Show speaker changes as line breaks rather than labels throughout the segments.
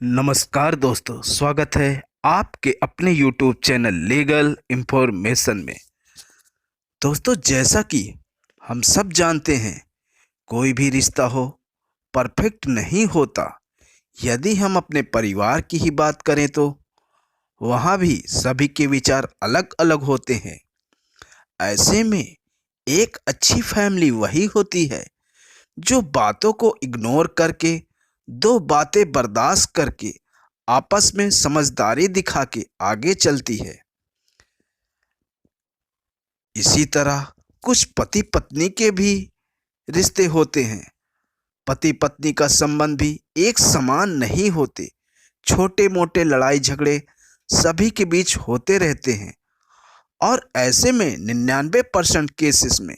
नमस्कार दोस्तों, स्वागत है आपके अपने YouTube चैनल लीगल इंफॉर्मेशन में। दोस्तों, जैसा कि हम सब जानते हैं, कोई भी रिश्ता हो परफेक्ट नहीं होता। यदि हम अपने परिवार की ही बात करें तो वहाँ भी सभी के विचार अलग अलग होते हैं। ऐसे में एक अच्छी फैमिली वही होती है जो बातों को इग्नोर करके, दो बातें बर्दाश्त करके, आपस में समझदारी दिखा के आगे चलती है। इसी तरह कुछ पति पत्नी के भी रिश्ते होते हैं। पति पत्नी का संबंध भी एक समान नहीं होते। छोटे मोटे लड़ाई झगड़े सभी के बीच होते रहते हैं और ऐसे में 99% केसेस में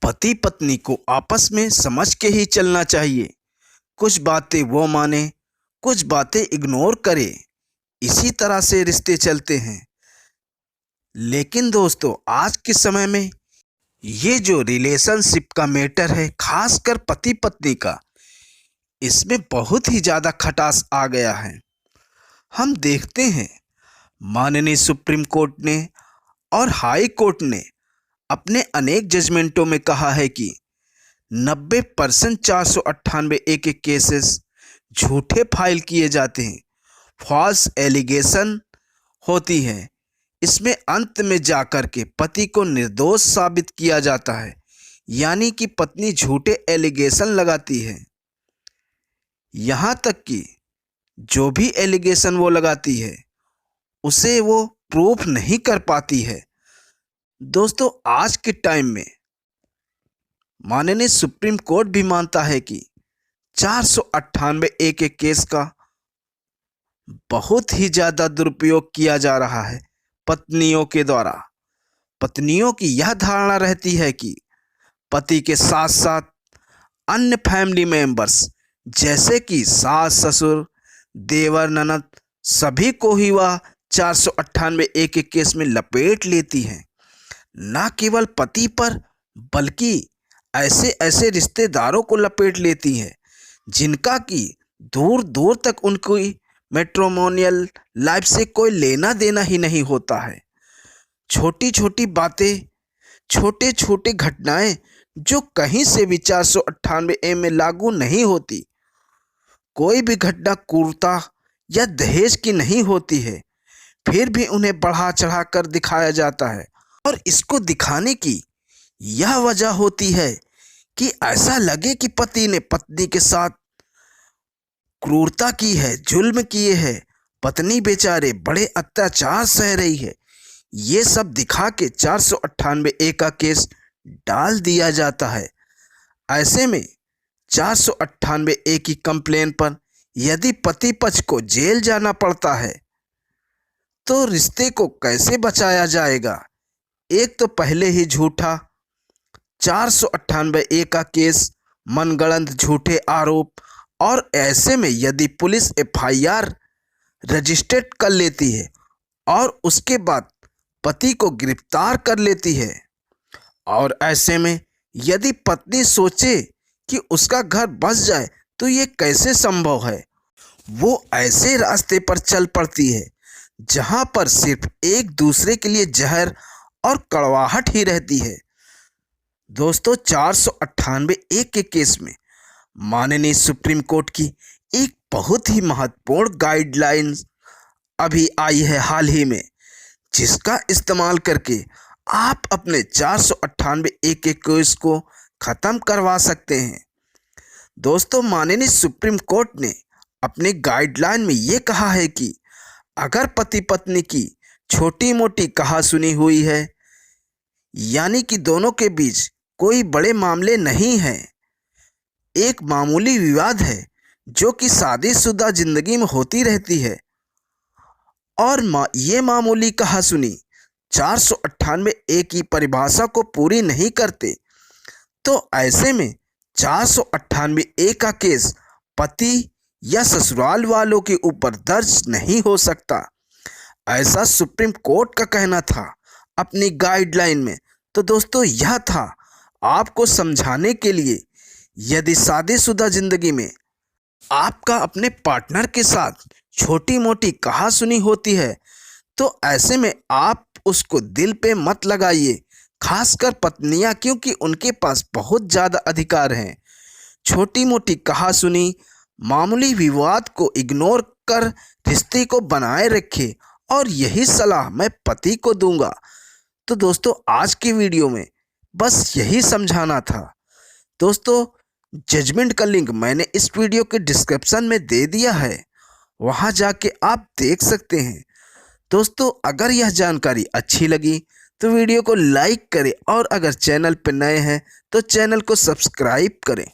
पति पत्नी को आपस में समझ के ही चलना चाहिए। कुछ बातें वो माने, कुछ बातें इग्नोर करे, इसी तरह से रिश्ते चलते हैं। लेकिन दोस्तों, आज के समय में ये जो रिलेशनशिप का मैटर है, खासकर पति पत्नी का, इसमें बहुत ही ज़्यादा खटास आ गया है। हम देखते हैं माननीय सुप्रीम कोर्ट ने और हाई कोर्ट ने अपने अनेक जजमेंटों में कहा है कि 90% 498 ए के केसेस झूठे फाइल किए जाते हैं, फॉल्स एलिगेशन होती है। इसमें अंत में जाकर के पति को निर्दोष साबित किया जाता है, यानी कि पत्नी झूठे एलिगेशन लगाती है। यहाँ तक कि जो भी एलिगेशन वो लगाती है उसे वो प्रूफ नहीं कर पाती है। दोस्तों, आज के टाइम में माननीय सुप्रीम कोर्ट भी मानता है कि 498 ए के केस का बहुत ही ज़्यादा दुरुपयोग किया जा रहा है पत्नियों के द्वारा। पत्नियों की यह धारणा रहती है कि पति के साथ साथ अन्य फैमिली मेंबर्स जैसे कि सास ससुर, देवर ननद, सभी को ही वह 498 ए के केस में लपेट लेती हैं। न केवल पति पर बल्कि ऐसे ऐसे रिश्तेदारों को लपेट लेती हैं जिनका कि दूर दूर तक उनकी मैट्रिमोनियल लाइफ से कोई लेना देना ही नहीं होता है। छोटी छोटी बातें, छोटे छोटे घटनाएं जो कहीं से भी 498 ए में लागू नहीं होती, कोई भी घटना क्रूरता या दहेज की नहीं होती है, फिर भी उन्हें बढ़ा चढ़ा कर दिखाया जाता है। और इसको दिखाने की यह वजह होती है कि ऐसा लगे कि पति ने पत्नी के साथ क्रूरता की है, जुल्म किए हैं, पत्नी बेचारे बड़े अत्याचार सह रही है। ये सब दिखा के 498 ए का केस डाल दिया जाता है। ऐसे में 498 ए की कंप्लेन पर यदि पति पक्ष को जेल जाना पड़ता है तो रिश्ते को कैसे बचाया जाएगा? एक तो पहले ही झूठा 498 ए का केस, मनगढ़ंत झूठे आरोप, और ऐसे में यदि पुलिस एफआईआर रजिस्टर्ड कर लेती है और उसके बाद पति को गिरफ्तार कर लेती है, और ऐसे में यदि पत्नी सोचे कि उसका घर बस जाए तो ये कैसे संभव है? वो ऐसे रास्ते पर चल पड़ती है जहां पर सिर्फ एक दूसरे के लिए जहर और कड़वाहट ही रहती है। दोस्तों, 498 ए के केस में माननीय सुप्रीम कोर्ट की एक बहुत ही महत्वपूर्ण गाइडलाइंस अभी आई है हाल ही में, जिसका इस्तेमाल करके आप अपने 498 ए के केस को ख़त्म करवा सकते हैं। दोस्तों, माननीय सुप्रीम कोर्ट ने अपनी गाइडलाइन में ये कहा है कि अगर पति पत्नी की छोटी मोटी कहासुनी हुई है, यानी कि दोनों के बीच कोई बड़े मामले नहीं हैं, एक मामूली विवाद है जो कि शादीशुदा जिंदगी में होती रहती है, और ये मामूली कहासुनी 498 ए की परिभाषा को पूरी नहीं करते, तो ऐसे में 498 ए का केस पति या ससुराल वालों के ऊपर दर्ज नहीं हो सकता। ऐसा सुप्रीम कोर्ट का कहना था अपनी गाइडलाइन में। तो दोस्तों, यह था आपको समझाने के लिए, यदि शादीशुदा जिंदगी में आपका अपने पार्टनर के साथ छोटी मोटी कहासुनी होती है तो ऐसे में आप उसको दिल पे मत लगाइए, खासकर पत्नियां, क्योंकि उनके पास बहुत ज़्यादा अधिकार हैं। छोटी मोटी कहासुनी, मामूली विवाद को इग्नोर कर रिश्ते को बनाए रखें, और यही सलाह मैं पति को दूंगा। तो दोस्तों, आज की वीडियो में बस यही समझाना था। दोस्तों, जजमेंट का लिंक मैंने इस वीडियो के डिस्क्रिप्शन में दे दिया है, वहां जाके आप देख सकते हैं। दोस्तों, अगर यह जानकारी अच्छी लगी तो वीडियो को लाइक करें, और अगर चैनल पर नए हैं तो चैनल को सब्सक्राइब करें।